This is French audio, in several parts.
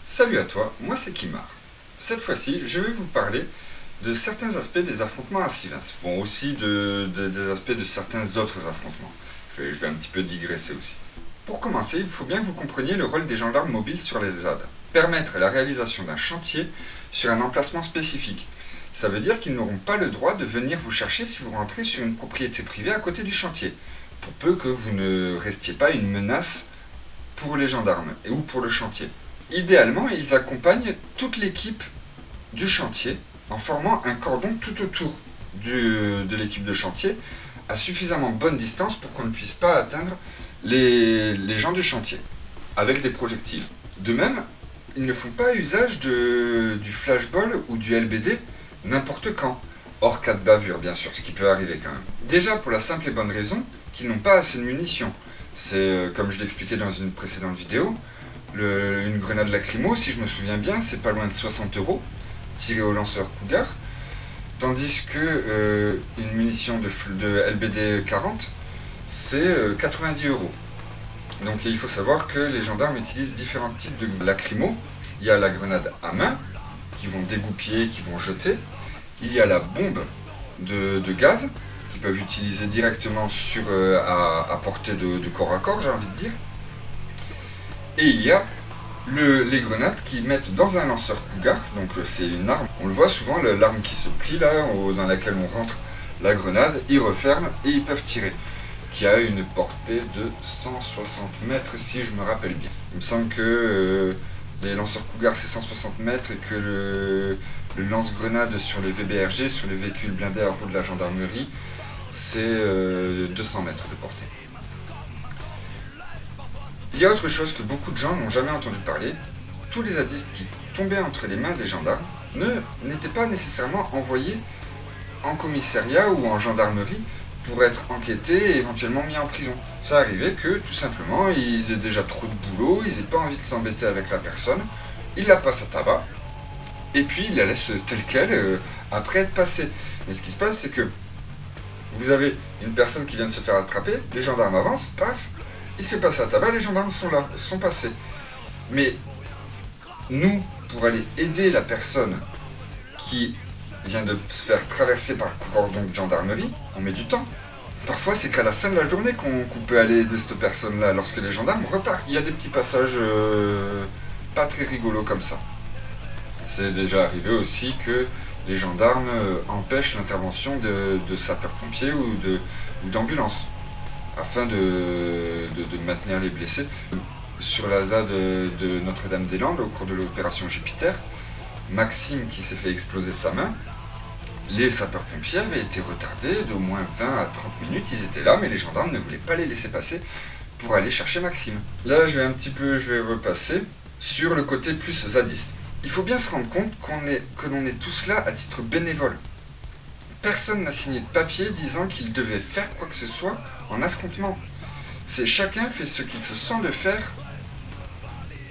Salut à toi, moi c'est Kimar. Cette fois-ci, je vais vous parler de certains aspects des affrontements à Sivas. Bon, aussi des aspects de certains autres affrontements. Je vais un petit peu digresser aussi. Pour commencer, il faut bien que vous compreniez le rôle des gendarmes mobiles sur les ZAD. Permettre la réalisation d'un chantier sur un emplacement spécifique. Ça veut dire qu'ils n'auront pas le droit de venir vous chercher si vous rentrez sur une propriété privée à côté du chantier, pour peu que vous ne restiez pas une menace pour les gendarmes ou pour le chantier. Idéalement, ils accompagnent toute l'équipe du chantier en formant un cordon tout autour de l'équipe de chantier à suffisamment bonne distance pour qu'on ne puisse pas atteindre les gens du chantier avec des projectiles. De même, ils ne font pas usage du flashball ou du LBD n'importe quand, hors cas de bavure bien sûr, ce qui peut arriver quand même. Déjà pour la simple et bonne raison qu'ils n'ont pas assez de munitions. C'est comme je l'expliquais dans une précédente vidéo, une grenade lacrymo, si je me souviens bien, c'est pas loin de 60 € tirée au lanceur Cougar, tandis que une munition de LBD 40, c'est 90 €. Donc il faut savoir que les gendarmes utilisent différents types de lacrymo. Il y a la grenade à main, qui vont dégoupiller, qui vont jeter. Il y a la bombe de gaz, qu'ils peuvent utiliser directement à portée de corps à corps, j'ai envie de dire. Et il y a les grenades qui mettent dans un lanceur Cougar, donc c'est une arme, on le voit souvent, l'arme qui se plie là, dans laquelle on rentre la grenade, ils referment et ils peuvent tirer, qui a une portée de 160 mètres si je me rappelle bien. Il me semble que les lanceurs Cougar c'est 160 mètres et que le lance-grenade sur les VBRG, sur les véhicules blindés à roues de la gendarmerie, c'est 200 mètres de portée. Il y a autre chose que beaucoup de gens n'ont jamais entendu parler. Tous les zadistes qui tombaient entre les mains des gendarmes n'étaient pas nécessairement envoyés en commissariat ou en gendarmerie pour être enquêtés et éventuellement mis en prison. Ça arrivait que tout simplement ils aient déjà trop de boulot, ils n'aient pas envie de s'embêter avec la personne, ils la passent à tabac et puis ils la laissent telle qu'elle après être passée. Mais ce qui se passe, c'est que vous avez une personne qui vient de se faire attraper, les gendarmes avancent, paf, il se passe à tabac, les gendarmes sont là, sont passés. Mais nous, pour aller aider la personne qui vient de se faire traverser par le cordon de gendarmerie, on met du temps. Parfois, c'est qu'à la fin de la journée qu'on peut aller aider cette personne-là, lorsque les gendarmes repartent. Il y a des petits passages pas très rigolos comme ça. C'est déjà arrivé aussi que les gendarmes empêchent l'intervention de sapeurs-pompiers ou d'ambulances, afin de maintenir les blessés. Sur la ZAD de Notre-Dame-des-Landes, au cours de l'opération Jupiter, Maxime qui s'est fait exploser sa main, les sapeurs-pompiers avaient été retardés d'au moins 20 à 30 minutes, ils étaient là, mais les gendarmes ne voulaient pas les laisser passer pour aller chercher Maxime. Là, je vais repasser sur le côté plus zadiste. Il faut bien se rendre compte que l'on est tous là à titre bénévole. Personne n'a signé de papier disant qu'il devait faire quoi que ce soit en affrontement. C'est chacun fait ce qu'il se sent de faire.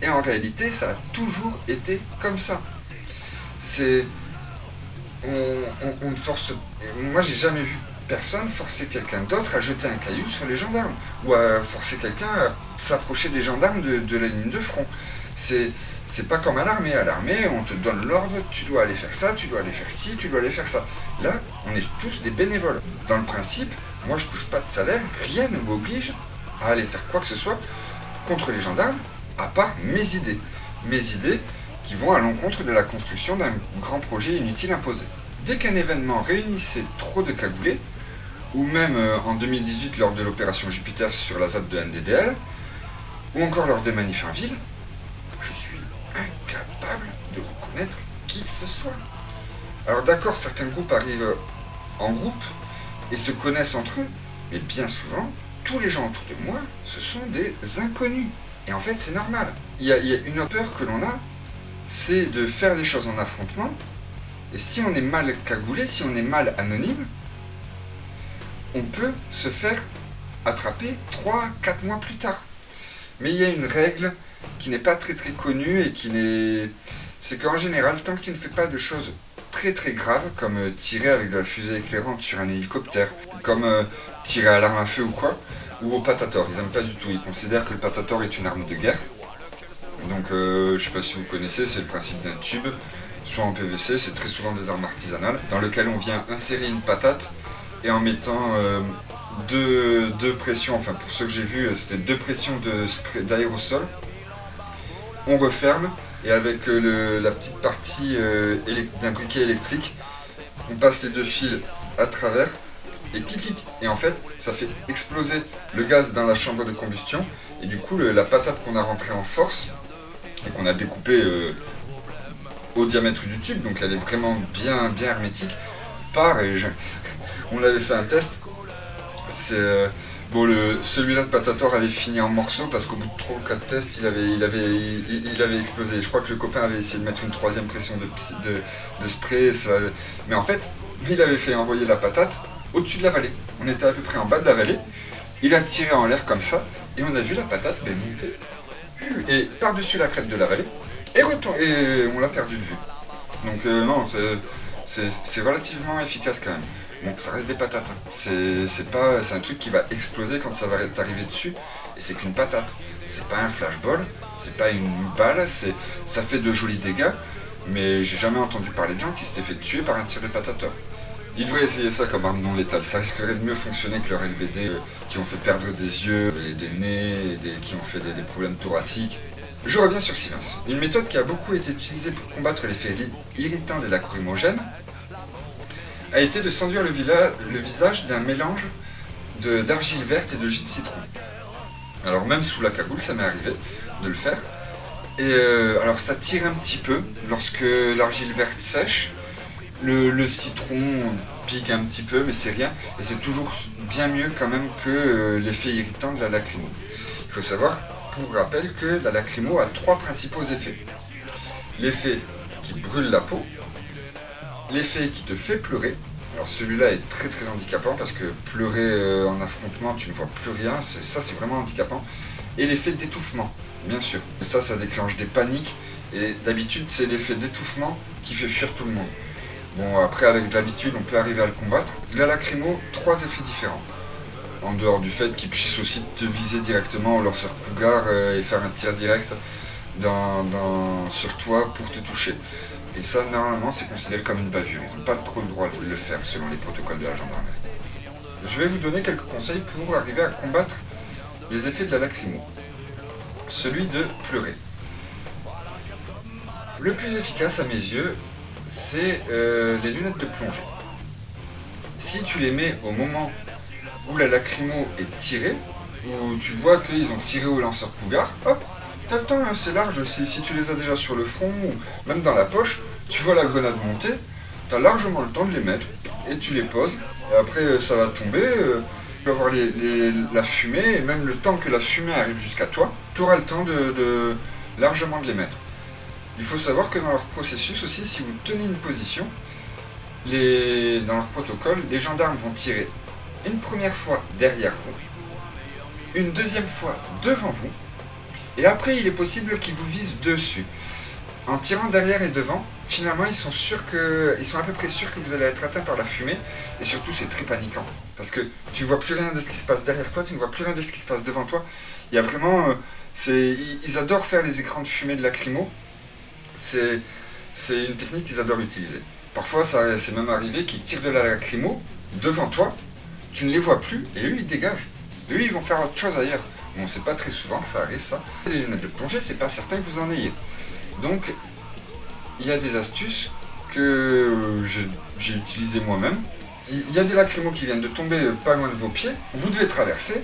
Et en réalité, ça a toujours été comme ça. On force. Moi, j'ai jamais vu personne forcer quelqu'un d'autre à jeter un caillou sur les gendarmes ou à forcer quelqu'un à s'approcher des gendarmes de la ligne de front. C'est pas comme à l'armée. À l'armée, on te donne l'ordre, tu dois aller faire ça, tu dois aller faire ci, tu dois aller faire ça. Là, on est tous des bénévoles. Dans le principe, moi je touche pas de salaire, rien ne m'oblige à aller faire quoi que ce soit contre les gendarmes, à part mes idées. Mes idées qui vont à l'encontre de la construction d'un grand projet inutile imposé. Dès qu'un événement réunissait trop de cagoulés, ou même en 2018 lors de l'opération Jupiter sur la ZAD de NDDL, ou encore lors des manifs en ville, je suis incapable de reconnaître qui que ce soit. Alors d'accord, certains groupes arrivent en groupe et se connaissent entre eux, mais bien souvent, tous les gens autour de moi, ce sont des inconnus. Et en fait, c'est normal. Il y a une peur que l'on a, c'est de faire des choses en affrontement, et si on est mal cagoulé, si on est mal anonyme, on peut se faire attraper 3-4 mois plus tard. Mais il y a une règle qui n'est pas très très connue et c'est qu'en général, tant que tu ne fais pas de choses très très graves, comme tirer avec de la fusée éclairante sur un hélicoptère, comme tirer à l'arme à feu ou quoi, ou au patator, ils n'aiment pas du tout, ils considèrent que le patator est une arme de guerre. Donc je sais pas si vous connaissez, c'est le principe d'un tube, soit en PVC, c'est très souvent des armes artisanales, dans lequel on vient insérer une patate et en mettant deux pressions, enfin pour ceux que j'ai vus, c'était 2 pressions d'aérosol. On referme et avec la petite partie d'un briquet électrique, on passe les 2 fils à travers et clic clic. Et en fait, ça fait exploser le gaz dans la chambre de combustion et du coup la patate qu'on a rentrée en force et qu'on a découpée au diamètre du tube, donc elle est vraiment bien hermétique, part et on avait fait un test. Bon, celui-là de Patator avait fini en morceaux parce qu'au bout de 3 ou 4 tests, il avait explosé. Je crois que le copain avait essayé de mettre une 3e pression de spray, mais en fait, il avait fait envoyer la patate au-dessus de la vallée. On était à peu près en bas de la vallée, il a tiré en l'air comme ça, et on a vu la patate monter, et par-dessus la crête de la vallée, et on l'a perdu de vue. Donc non, c'est relativement efficace quand même. Bon, ça reste des patates. Hein. C'est un truc qui va exploser quand ça va t'arriver dessus. Et c'est qu'une patate. C'est pas un flashball, c'est pas une balle, ça fait de jolis dégâts. Mais j'ai jamais entendu parler de gens qui s'étaient fait tuer par un tir de patateur. Ils devraient essayer ça comme arme non létale. Ça risquerait de mieux fonctionner que leur LBD qui ont fait perdre des yeux, et des nez, qui ont fait des problèmes thoraciques. Je reviens sur Sivens. Une méthode qui a beaucoup été utilisée pour combattre l'effet irritant des lacrymogènes a été de s'enduire le visage d'un mélange d'argile verte et de jus de citron. Alors même sous la cagoule, ça m'est arrivé de le faire. Et alors ça tire un petit peu lorsque l'argile verte sèche. Le citron pique un petit peu, mais c'est rien. Et c'est toujours bien mieux quand même que l'effet irritant de la lacrymo. Il faut savoir, pour rappel, que la lacrymo a 3 principaux effets. L'effet qui brûle la peau, l'effet qui te fait pleurer. Alors celui-là est très très handicapant parce que pleurer en affrontement, tu ne vois plus rien, c'est vraiment handicapant. Et l'effet d'étouffement, bien sûr. Et ça déclenche des paniques et d'habitude c'est l'effet d'étouffement qui fait fuir tout le monde. Bon, après avec de l'habitude on peut arriver à le combattre. La lacrymo, 3 effets différents. En dehors du fait qu'il puisse aussi te viser directement au lanceur cougar et faire un tir direct sur toi pour te toucher. Et ça, normalement, c'est considéré comme une bavure. Ils n'ont pas trop le droit de le faire selon les protocoles de la gendarmerie. Je vais vous donner quelques conseils pour arriver à combattre les effets de la lacrymo. Celui de pleurer. Le plus efficace à mes yeux, c'est les lunettes de plongée. Si tu les mets au moment où la lacrymo est tirée, où tu vois qu'ils ont tiré au lanceur cougar, hop, t'as le temps, hein, c'est large, si tu les as déjà sur le front ou même dans la poche, tu vois la grenade monter, t'as largement le temps de les mettre et tu les poses, et après ça va tomber, tu vas voir la fumée, et même le temps que la fumée arrive jusqu'à toi, tu auras le temps largement de les mettre. Il faut savoir que dans leur processus aussi, si vous tenez une position, dans leur protocole, les gendarmes vont tirer une première fois derrière vous, une deuxième fois devant vous, et après il est possible qu'ils vous visent dessus. En tirant derrière et devant, finalement ils sont à peu près sûrs que vous allez être atteint par la fumée, et surtout c'est très paniquant, parce que tu ne vois plus rien de ce qui se passe derrière toi, tu ne vois plus rien de ce qui se passe devant toi. Il y a vraiment, ils adorent faire les écrans de fumée de lacrymo, c'est une technique qu'ils adorent utiliser. Parfois c'est même arrivé qu'ils tirent de la lacrymo devant toi, tu ne les vois plus, et eux ils dégagent. Eux ils vont faire autre chose ailleurs. Bon, c'est pas très souvent que ça arrive ça. Les lunettes de plongée, c'est pas certain que vous en ayez. Donc, il y a des astuces que j'ai utilisées moi-même. Il y a des lacrymos qui viennent de tomber pas loin de vos pieds. Vous devez traverser.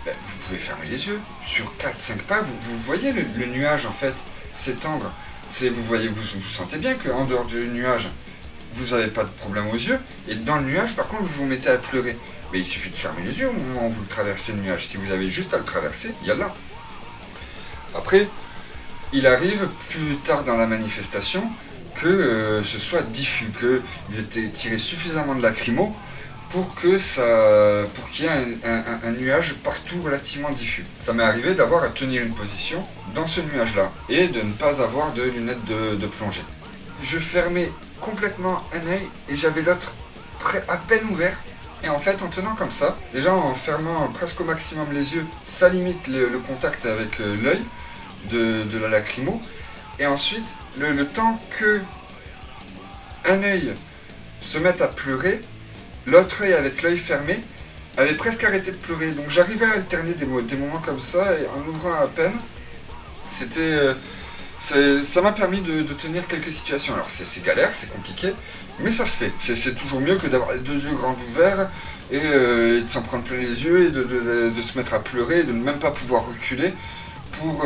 Ben, vous pouvez fermer les yeux. Sur 4-5 pas, vous voyez le nuage en fait s'étendre. Vous sentez bien qu'en dehors du nuage, vous n'avez pas de problème aux yeux. Et dans le nuage, par contre, vous vous mettez à pleurer. Mais il suffit de fermer les yeux au moment où vous traversez le nuage. Si vous avez juste à le traverser, il y a là. Après, il arrive plus tard dans la manifestation que ce soit diffus, qu'ils aient tiré suffisamment de lacrymo pour qu'il y ait un nuage partout relativement diffus. Ça m'est arrivé d'avoir à tenir une position dans ce nuage-là et de ne pas avoir de lunettes de plongée. Je fermais complètement un œil et j'avais l'autre à peine ouvert. Et en fait, en tenant comme ça, déjà en fermant presque au maximum les yeux, ça limite le contact avec l'œil. de la lacrymo. Et ensuite, le temps que un œil se mette à pleurer, l'autre œil avec l'œil fermé avait presque arrêté de pleurer. Donc j'arrivais à alterner des moments comme ça, et en ouvrant à peine, ça m'a permis de tenir quelques situations. Alors c'est galère, c'est compliqué, mais ça se fait. C'est toujours mieux que d'avoir les deux yeux grands ouverts et de s'en prendre plein les yeux et de se mettre à pleurer et de ne même pas pouvoir reculer pour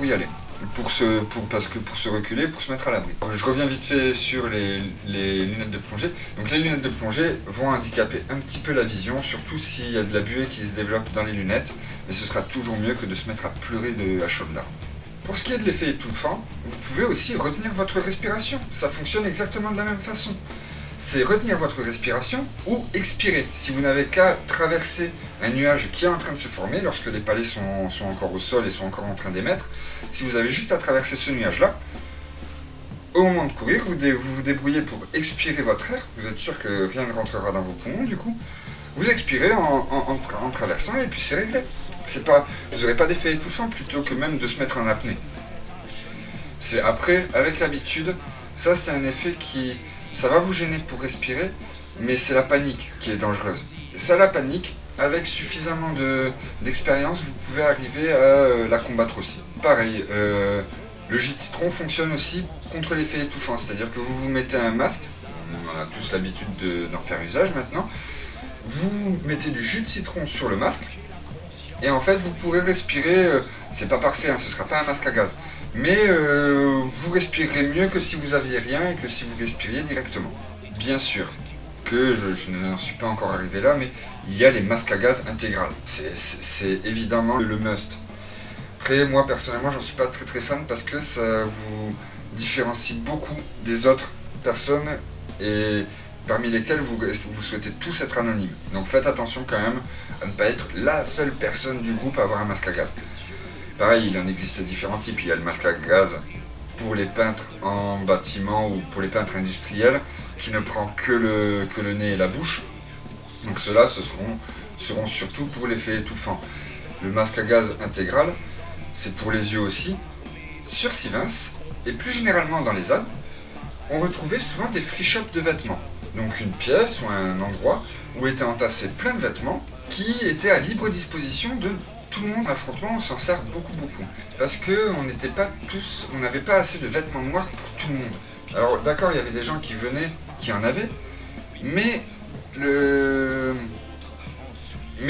y aller. Pour se reculer, pour se mettre à l'abri. Je reviens vite fait sur les lunettes de plongée. Donc les lunettes de plongée vont handicaper un petit peu la vision, surtout s'il y a de la buée qui se développe dans les lunettes, mais ce sera toujours mieux que de se mettre à pleurer à chaudes larmes. Pour ce qui est de l'effet étouffant, vous pouvez aussi retenir votre respiration. Ça fonctionne exactement de la même façon. C'est retenir votre respiration ou expirer. Si vous n'avez qu'à traverser un nuage qui est en train de se former, lorsque les palets sont encore au sol et sont encore en train d'émettre, si vous avez juste à traverser ce nuage-là, au moment de courir, vous vous débrouillez pour expirer votre air, vous êtes sûr que rien ne rentrera dans vos poumons du coup, vous expirez en traversant et puis c'est réglé. Vous n'aurez pas d'effet étouffant plutôt que même de se mettre en apnée. C'est après, avec l'habitude, ça c'est un effet ça va vous gêner pour respirer, mais c'est la panique qui est dangereuse. Et ça, la panique, avec suffisamment d'expérience, vous pouvez arriver à la combattre aussi. Pareil, le jus de citron fonctionne aussi contre l'effet étouffant, c'est-à-dire que vous vous mettez un masque, on a tous l'habitude d'en faire usage maintenant, vous mettez du jus de citron sur le masque, et en fait vous pourrez respirer, c'est pas parfait, ce sera pas un masque à gaz, mais vous respirerez mieux que si vous aviez rien et que si vous respiriez directement. Bien sûr que je n'en suis pas encore arrivé là, mais il y a les masques à gaz intégral. C'est évidemment le must. Après, moi personnellement, j'en suis pas très fan parce que ça vous différencie beaucoup des autres personnes et parmi lesquelles vous souhaitez tous être anonymes. Donc faites attention quand même à ne pas être la seule personne du groupe à avoir un masque à gaz. Pareil, il en existe différents types. Il y a le masque à gaz pour les peintres en bâtiment ou pour les peintres industriels qui ne prend que le nez et la bouche. Donc ceux-là, seront surtout pour l'effet étouffant. Le masque à gaz intégral, c'est pour les yeux aussi. Sur Sivens, et plus généralement dans les ZAD, on retrouvait souvent des free shops de vêtements. Donc une pièce ou un endroit où étaient entassés plein de vêtements qui étaient à libre disposition de tout le monde. Affrontement, on s'en sert beaucoup. Parce qu'on n'avait pas assez de vêtements noirs pour tout le monde. Alors d'accord, il y avait des gens qui venaient, qui en avaient, mais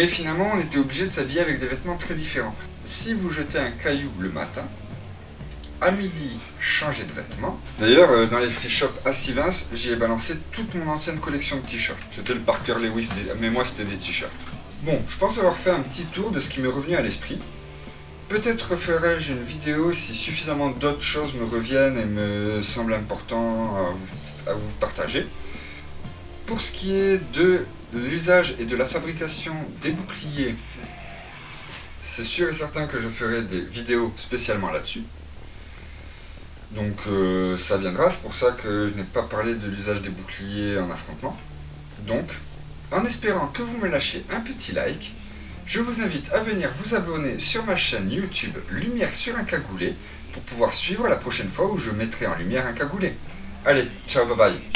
finalement on était obligé de s'habiller avec des vêtements très différents. Si vous jetez un caillou le matin, à midi, changez de vêtements. D'ailleurs, dans les free shops à Sivens, j'y ai balancé toute mon ancienne collection de t-shirts. C'était le Parker Lewis, mais moi c'était des t-shirts. Bon, je pense avoir fait un petit tour de ce qui m'est revenu à l'esprit. Peut-être referai-je une vidéo si suffisamment d'autres choses me reviennent et me semblent importantes à vous partager. Pour ce qui est de l'usage et de la fabrication des boucliers, c'est sûr et certain que je ferai des vidéos spécialement là-dessus. Donc ça viendra, c'est pour ça que je n'ai pas parlé de l'usage des boucliers en affrontement. Donc, en espérant que vous me lâchiez un petit like, je vous invite à venir vous abonner sur ma chaîne YouTube Lumière sur un cagoulé pour pouvoir suivre la prochaine fois où je mettrai en lumière un cagoulé. Allez, ciao, bye bye.